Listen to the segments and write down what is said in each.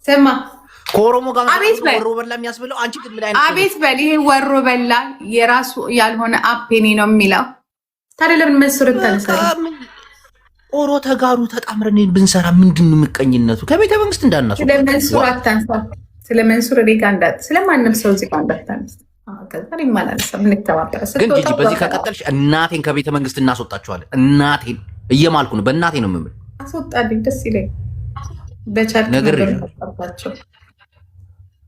ስማ ከኦሮሞ ጋር አቤት በል ወሮ በላ የሚያስብለው አንቺ ግን ምን አይነት አቤት በል። ይሄ ወሮ በላ የራሱ ያልሆነ አፔኒ ነው የሚለው። ታዲያ ለምን መስረት ተነሳለ? ኦሮ ተጋሩ ተጣምረን ብንሰራ ምንድነው ምቀኝነቱ? ከቤተ መንግስት እንዳናሱ ስለመንሱር አታንሳ። ስለመንሱር ሪጋ እንዳት ስለማንም ሰው እዚህ ጋር እንዳታነሳ። ከዛሬ ማለት ምን ተባበረ? ግን ጂጂ በዚህ ከቀጠልሽ እናቴን ከቤተ መንግስት እናስወጣቸዋለን። እናቴን እየማልኩ ነው። በእናቴ ነው የምምል። አስወጣልኝ፣ ደስ ይለኝ። በቻልክ ነገር ተጣጣቸው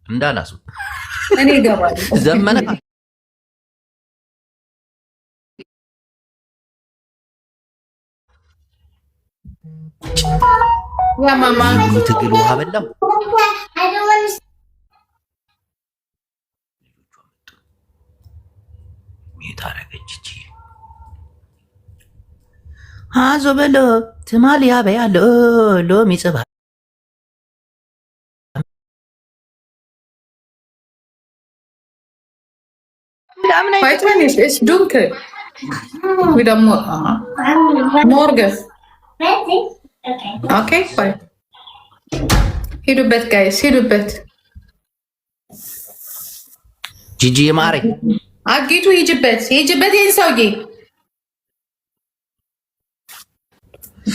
እንዳላሱ እኔ ይገባል። ዘመነ ያ ማማ ትግል ውሃ በላው። ታረገች አዞ በሎ ትማሊያ በያሎ ሎሚ ጽባ ist dunkel. Wieder morgen. Okay, bye. ሂዱበት ጋይስ ሂዱበት። ጂጂ ማሪ አጊቱ ሂጅበት ሂጅበት። ይሄን ሰውዬ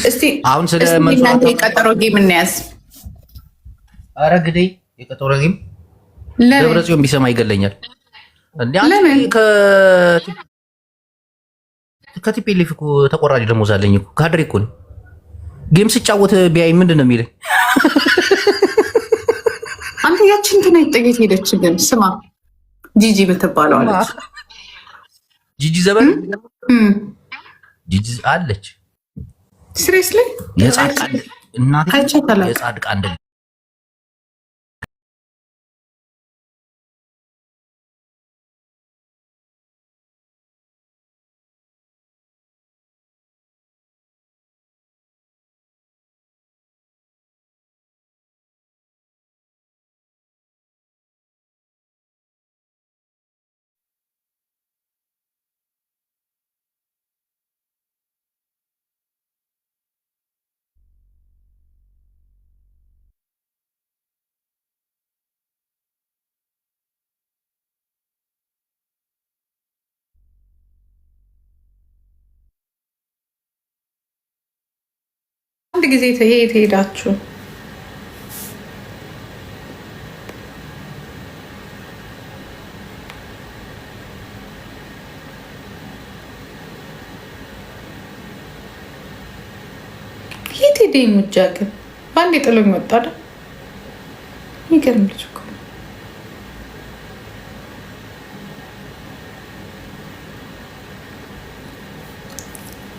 እስቲ አሁን ስለ እናንተ የቀጠሮ ጌም እናያዝ። ኧረ ግዴ የቀጠሮ ጌም ደብረ ጽዮን ቢሰማ ይገለኛል። ከቲፒኤልኤፍ እኮ ተቆራጭ ደሞዝ አለኝ እኮ ካድሬ እኮ ነኝ። ጌም ስጫወት ቢያይ ምንድን ነው የሚለኝ? አንተ ያችን እንትን ጥቂት ሄደች። ግን ስማ ጂጂ የምትባለው አለች። ጂጂ ዘበን ጂጂ አለች። ሲሪየስሊ የጻድቃን እናቴ የጻድቃን አንድ ጊዜ የት ሄዳችሁ? የት ሄደ ሙጃ? ግን በአንድ ጥሎኝ ወጣ። የሚገርም ልጅ እኮ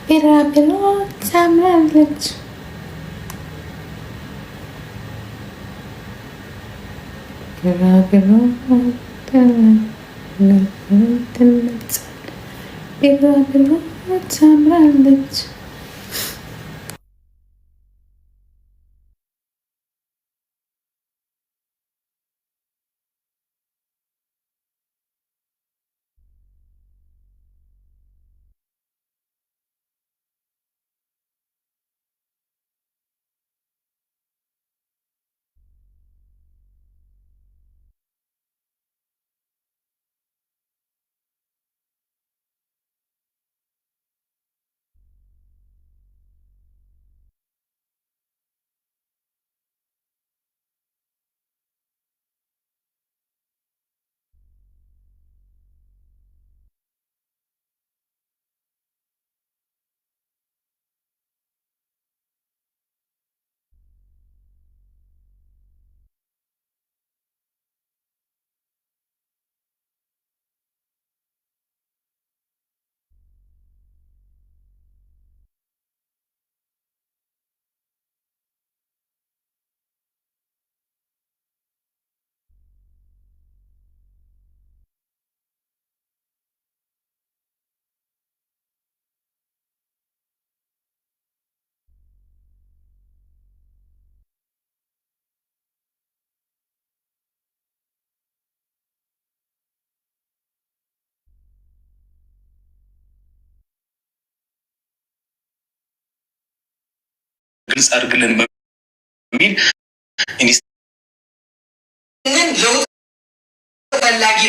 ቢራቢሮ ታምራለች። ቢራቢሮ ታምራለች። ግልጽ አድርግልን ሚል ለውጥ ፈላጊ